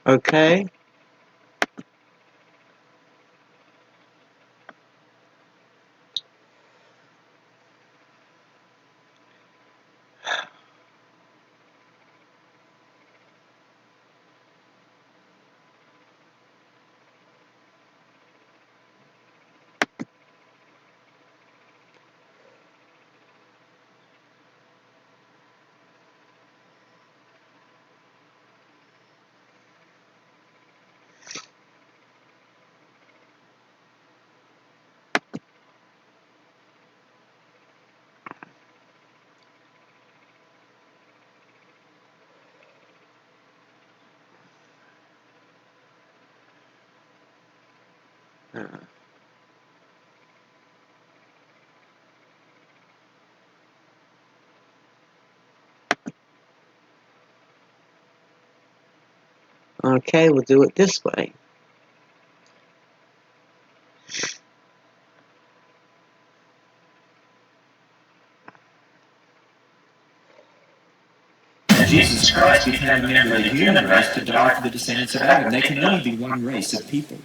Okay. Okay, we'll do it this way. Jesus Christ became a member of the human race to die for the descendants of Adam. There can only be one race of people.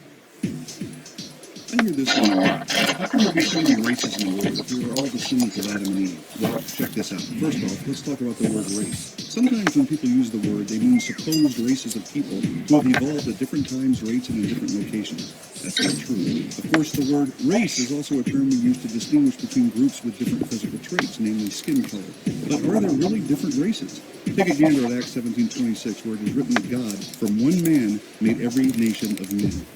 I hear this one a lot. How can there be so many races in the world if we are all descendants of Adam and Eve? Well, check this out. First off, let's talk about the word race. Sometimes when people use the word, they mean supposed races of people who have evolved at different times, rates, and in different locations. That's not true. Of course, the word race is also a term we use to distinguish between groups with different physical traits, namely skin color. But are there really different races? Take a gander at Acts 17:26, where it is written that God, from one man, made every nation of men.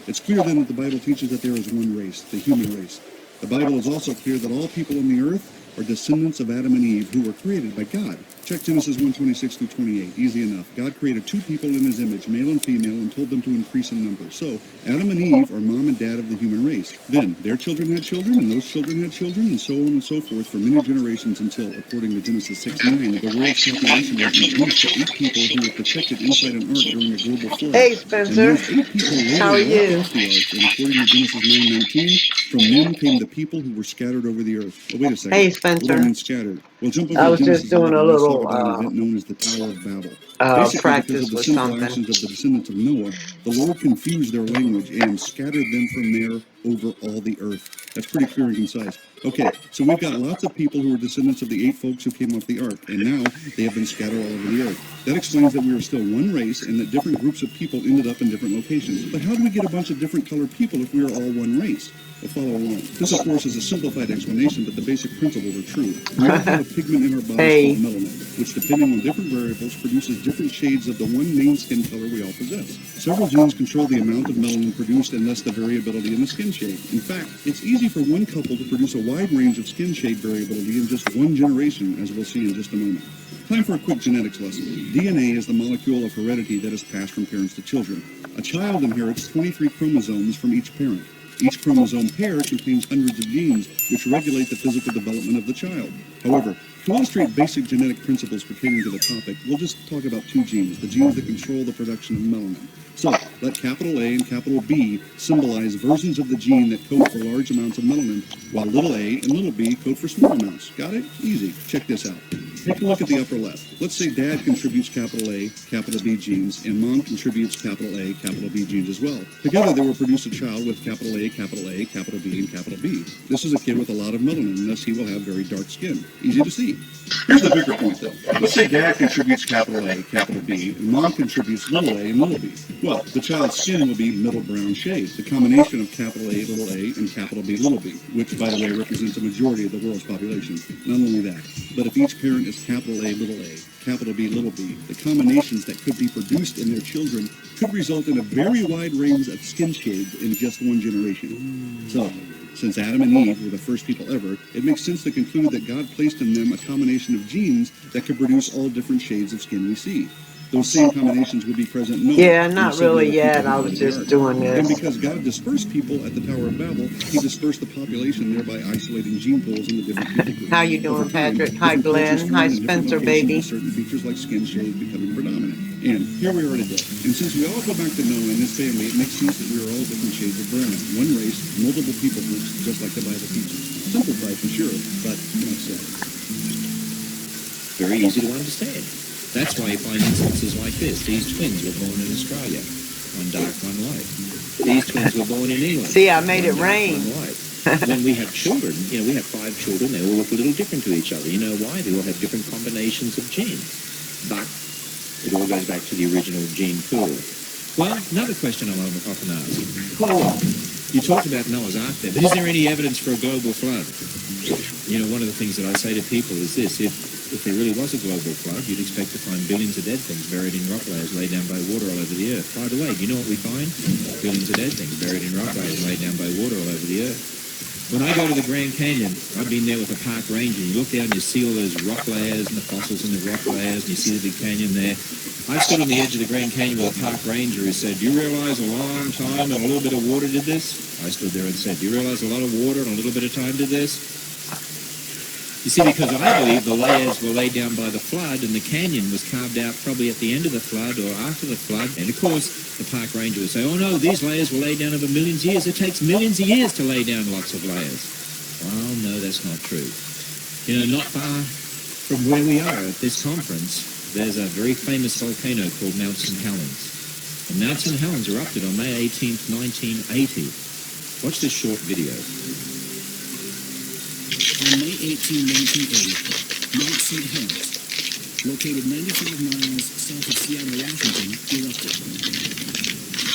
It's clear then that the Bible teaches that there is one race, the human race. The Bible is also clear that all people on the earth are descendants of Adam and Eve who were created by God. Check Genesis 1:26 through 28. Easy enough. God created two people in his image, male and female, and told them to increase in number. So, Adam and Eve are mom and dad of the human race. Then, their children had children, and those children had children, and so on and so forth for many generations until, according to Genesis 6:9, the world's population was reduced to 8 people who were protected inside an ark during a global flood. Hey, And Spencer. those 8 people later How are walked you? off the ark, and according to Genesis 9:19, from them came the people who were scattered over the earth. Oh, wait a second. Hey, What do Spencer. I mean scattered? Well, jump over I to was Genesis just doing 11, a and let's talk little about an event known as the Tower of Babel. Basically, because practice of the with sinful something. actions of the descendants of Noah, the Lord confused their language and scattered them from there over all the earth. That's pretty clear and concise. Okay, so we've got lots of people who are descendants of the 8 folks who came off the ark, and now they have been scattered all over the earth. That explains that we are still one race and that different groups of people ended up in different locations. But how do we get a bunch of different colored people if we are all one race? Well, follow along. This, of course, is a simplified explanation, but the basic principles are true. We all have a pigment in our bodies Hey. called melanin, which, depending on different variables, produces different shades of the one main skin color we all possess. Several genes control the amount of melanin produced and thus the variability in the skin shade. In fact, it's easy for one couple to produce a wide range of skin shade variability in just one generation, as we'll see in just a moment. Time for a quick genetics lesson. DNA is the molecule of heredity that is passed from parents to children. A child inherits 23 chromosomes from each parent. Each chromosome pair contains hundreds of genes, which regulate the physical development of the child. However, to illustrate basic genetic principles pertaining to the topic, we'll just talk about 2 genes, the genes that control the production of melanin. So, let capital A and capital B symbolize versions of the gene that code for large amounts of melanin, while little a and little b code for small amounts. Got it? Easy. Check this out. Take a look at the upper left. Let's say dad contributes capital A, capital B genes, and mom contributes capital A, capital B genes as well. Together they will produce a child with capital A, capital B, and capital B. This is a kid with a lot of melanin, and thus he will have very dark skin. Easy to see. Here's the bigger point, though. Let's say dad contributes capital A, capital B, and mom contributes little a and little b. Well, the child's skin will be middle brown shade, the combination of capital A, little a, and capital B, little b, which, by the way, represents a majority of the world's population. Not only that, but if each parent is capital A, capital B, little b, the combinations that could be produced in their children could result in a very wide range of skin shades in just one generation. So, since Adam and Eve were the first people ever, it makes sense to conclude that God placed in them a combination of genes that could produce all different shades of skin we see. Those same combinations would be present in Noah. Yeah, and not the 7 really other people yet. who I lived was in the just ark. doing And this. because God dispersed people at the Tower of Babel, he dispersed the population, thereby isolating gene pools into different people groups. How you Over doing, time, Patrick? Hi, different cultures Glenn. formed Hi, in different Spencer, locations baby. with certain features like skin shade becoming predominant. And here we are today. And since we all go back to Noah and his family, it makes sense that we are all different shades of brown. One race, multiple people groups, just like the Bible teaches. Simplified for sure, but not so. Very easy to understand. That's why you find instances like this. These twins were born in Australia, one dark, one light. These twins were born in England. See, I made it one dark, rain. one light. When we have children, we have 5 children, they all look a little different to each other. You know why? They all have different combinations of genes. But it all goes back to the original gene pool. Well, another question I'm often asked. You talked about Noah's Ark there, but is there any evidence for a global flood? One of the things that I say to people is this: if there really was a global flood, you'd expect to find billions of dead things buried in rock layers laid down by water all over the earth. By the way, do you know what we find? Billions of dead things buried in rock layers laid down by water all over the earth. When I go to the Grand Canyon, I've been there with a park ranger, and you look down and you see all those rock layers and the fossils in the rock layers, and you see the big canyon there. I stood on the edge of the Grand Canyon with a park ranger who said, "Do you realize a long time and a little bit of water did this?" I stood there and said, "Do you realize a lot of water and a little bit of time did this?" You see, because I believe the layers were laid down by the flood, and the canyon was carved out probably at the end of the flood or after the flood. And of course, the park ranger would say, "Oh no, these layers were laid down over millions of years. It takes millions of years to lay down lots of layers." Well, no, that's not true. Not far from where we are at this conference, there's a very famous volcano called Mount St. Helens. And Mount St. Helens erupted on May 18th, 1980. Watch this short video. On May 18, 1980, Mount St. Helens, located 95 miles south of Seattle, Washington, erupted.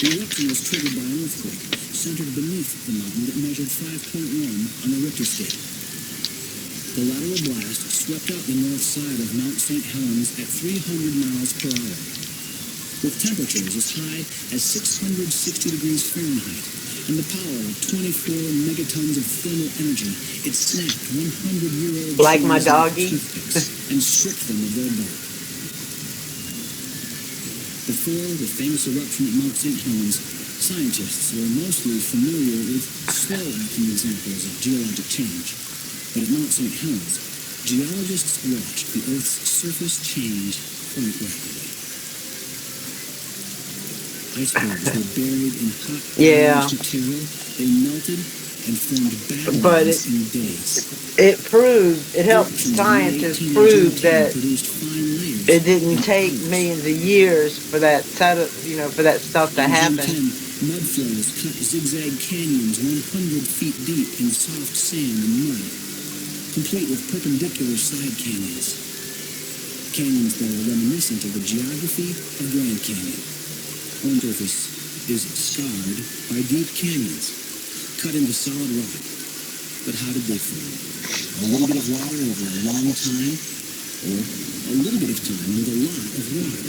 The eruption was triggered by an earthquake centered beneath the mountain that measured 5.1 on the Richter scale. The lateral blast swept out the north side of Mount St. Helens at 300 miles per hour. With temperatures as high as 660 degrees Fahrenheit and the power of 24 megatons of thermal energy, it snapped 100-year-old Like my trees doggy? and stripped them of their bark. Before the famous eruption at Mount St. Helens, scientists were mostly familiar with slow-acting examples of geologic change. But at Mount St. Helens, geologists watched the Earth's surface change quite rapidly. Icebergs were buried in hot material. They melted and formed badlands in days. It helped scientists prove that it didn't take millions of years for that for that stuff to happen. Mud flows cut zigzag canyons 100 feet deep in soft sand and mud, complete with perpendicular side canyons. Canyons that are reminiscent of the geography of Grand Canyon. One surface is scarred by deep canyons, cut into solid rock. But how did they form? A little bit of water over a long time, or a little bit of time with a lot of water?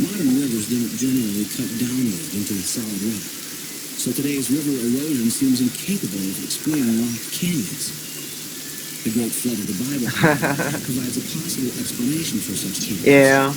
Modern rivers don't generally cut downward into the solid rock, so today's river erosion seems incapable of explaining rock canyons. The Great Flood of the Bible provides a possible explanation for such canyons. Yeah.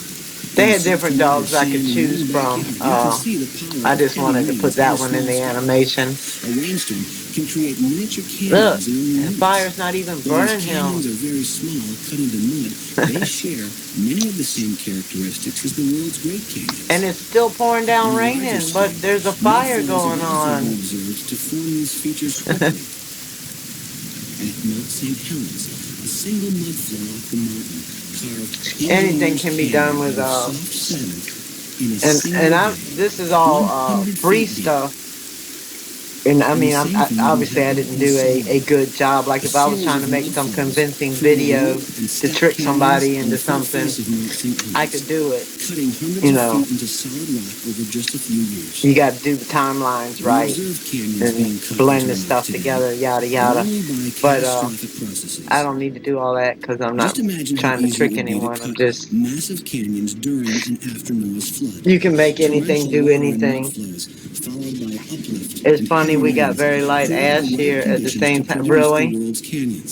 They had different dogs I could choose from. I just wanted to put that one in the animation. A rainstorm can create miniature Look, canyons in the fire's not even burning him. Canyons are very small, cut into mud. They share many of the same characteristics as the world's Great Canyons. And it's still pouring down raining, but there's a fire going on. Observed to form these features quickly. At Mount St. Helens, a single mud flow off the mountain carved Anything can be done with this is all free stuff. And I mean, obviously I didn't do a good job. Like if I was trying to make some convincing video to trick somebody into something, I could do it. You got to do the timelines right and blend the stuff together, yada yada. But I don't need to do all that because I'm not trying to trick anyone. I'm just massive canyons during and after Noah's flood. You can make anything do anything. It's funny, we got very light ash here at the same time. Really?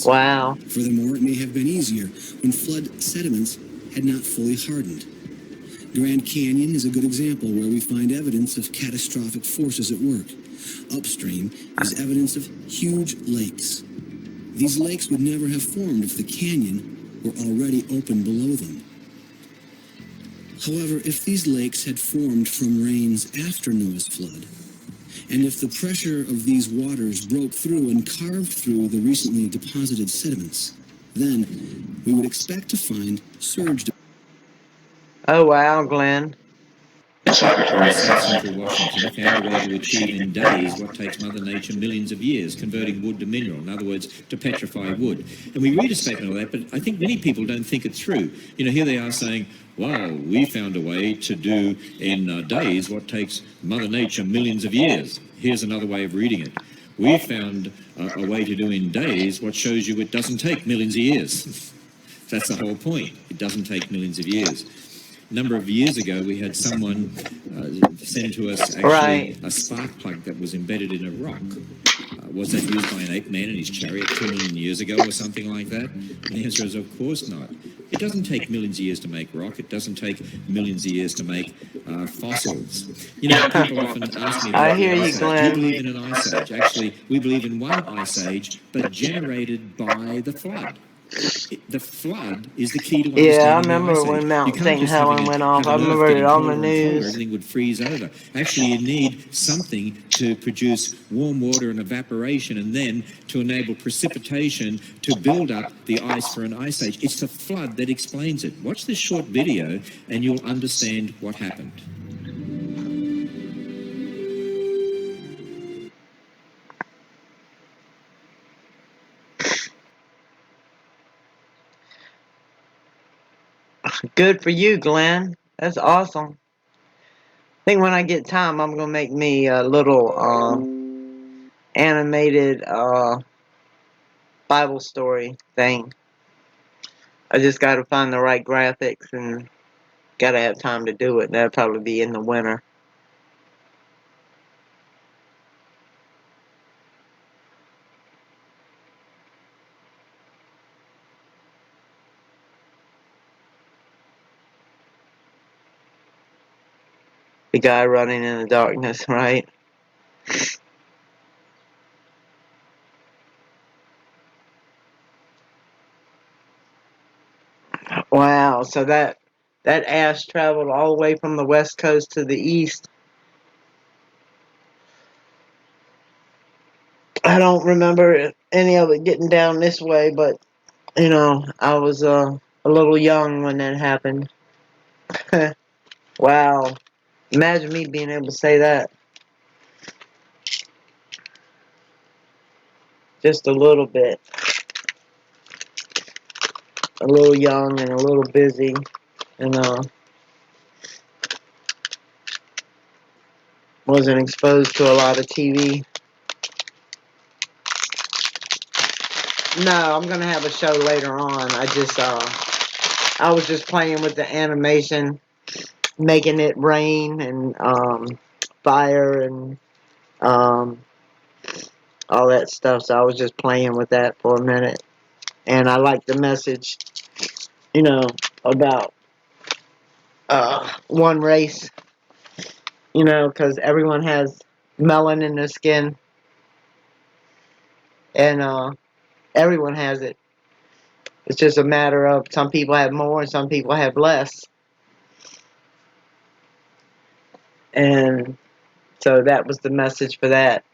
Wow. Furthermore, it may have been easier when flood sediments had not fully hardened. Grand Canyon is a good example where we find evidence of catastrophic forces at work. Upstream is evidence of huge lakes. These lakes would never have formed if the canyon were already open below them. However, if these lakes had formed from rains after Noah's flood, and if the pressure of these waters broke through and carved through the recently deposited sediments, then we would expect to find surge Oh wow, Glenn. Its laboratory in south central Washington found a way to achieve in days what takes Mother Nature millions of years, converting wood to mineral, in other words, to petrify wood. And we read a statement of that, but I think many people don't think it through. You know, here they are saying, well, we found a way to do in days what takes Mother Nature millions of years. Here's another way of reading it. We found a way to do in days what shows you it doesn't take millions of years. That's the whole point. It doesn't take millions of years. A number of years ago, we had someone send to us actually Right. a spark plug that was embedded in a rock. Was that used by an ape man in his chariot 2 million years ago or something like that? And the answer is, of course not. It doesn't take millions of years to make rock. It doesn't take millions of years to make fossils. You know, people often ask me I about the hear you, ice age. Do you Glenn. believe in an ice age? Actually, we believe in one ice age, but generated by the flood. The flood is the key to Yeah, I understanding the remember ice age. when You Mount can't St. just Helen went off. have I an Earth remember it getting on the colder and colder. news. Everything would freeze over. Actually, you need something to produce warm water and evaporation, and then to enable precipitation to build up the ice for an ice age. It's the flood that explains it. Watch this short video, and you'll understand what happened. Good for you, Glenn. That's awesome. I think when I get time, I'm gonna make me a little animated Bible story thing. I just gotta find the right graphics and gotta have time to do it. That'll probably be in the winter. The guy running in the darkness, right? Wow, so that ash traveled all the way from the west coast to the east. I don't remember any of it getting down this way, but you know, I was a little young when that happened. Wow. Imagine me being able to say that. Just a little bit. A little young and a little busy. And wasn't exposed to a lot of TV. No, I'm gonna have a show later on. I was just playing with the animation, making it rain and fire and um, all that stuff. So I was just playing with that for a minute. And I like the message, you know, about one race, you know, because everyone has melanin in their skin, and everyone has it. It's just a matter of some people have more and some people have less. And so that was the message for that,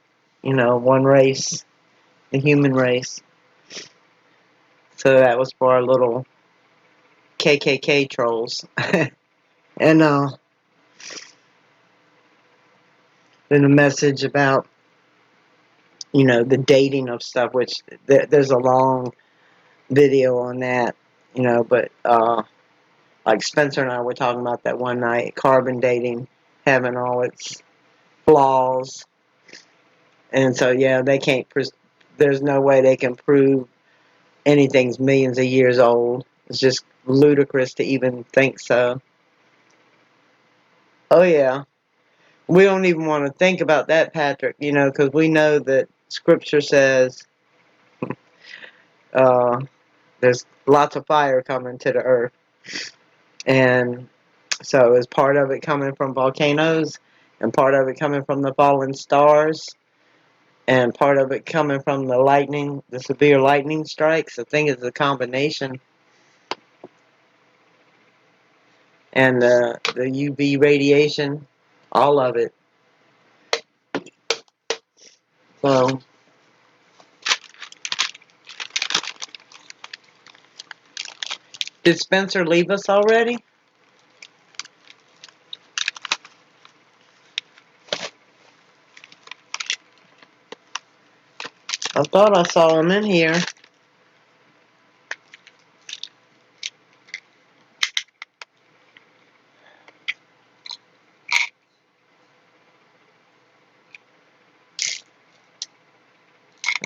you know, one race, the human race. So that was for our little KKK trolls. And then a message about, you know, the dating of stuff, which there's a long video on that, you know, but like Spencer and I were talking about that one night, carbon dating having all its flaws. And so, yeah, they can't, there's no way they can prove anything's millions of years old. It's just ludicrous to even think so. Oh, yeah. We don't even want to think about that, Patrick, you know, because we know that Scripture says uh, there's lots of fire coming to the earth. And so is part of it coming from volcanoes, and part of it coming from the fallen stars, and part of it coming from the lightning, the severe lightning strikes. I think it's a combination. And the UV radiation, all of it. So, did Spencer leave us already? I thought I saw him in here.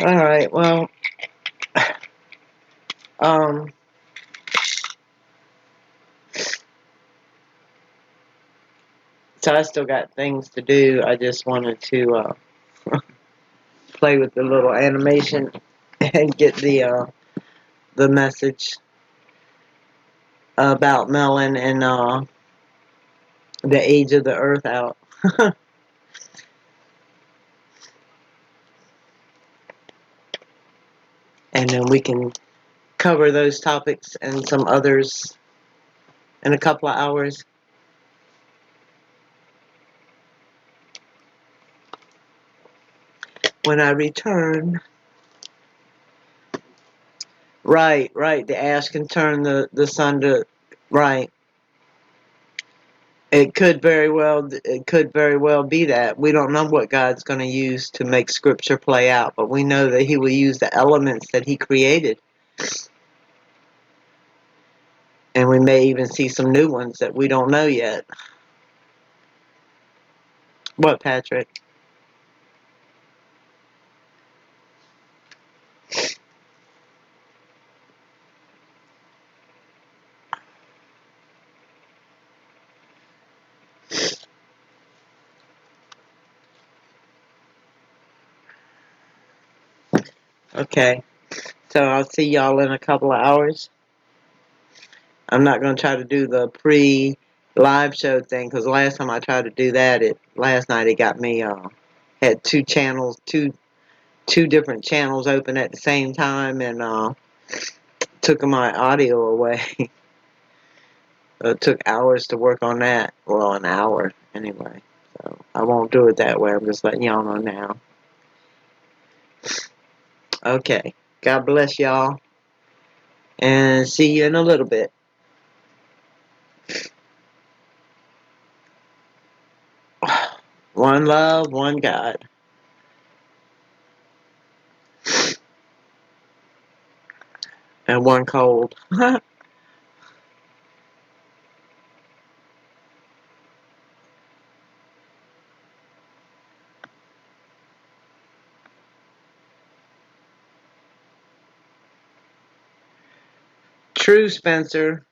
Alright, well, um, so I still got things to do. I just wanted to, play with the little animation and get the message about Melon and, the age of the earth out. And then we can cover those topics and some others in a couple of hours. When I return. Right, right. The ash can turn the sun to right. It could very well be that. We don't know what God's going to use to make scripture play out, but we know that he will use the elements that he created. And we may even see some new ones that we don't know yet. What, Patrick? Okay. So I'll see y'all in a couple of hours. I'm not going to try to do the pre-live show thing because last time I tried to do that, last night it got me, had two channels, two different channels open at the same time, and took my audio away. It took hours to work on that. Well, an hour anyway. So I won't do it that way. I'm just letting y'all know now. Okay. God bless y'all. And see you in a little bit. One love, one God. And one cold. True, Spencer.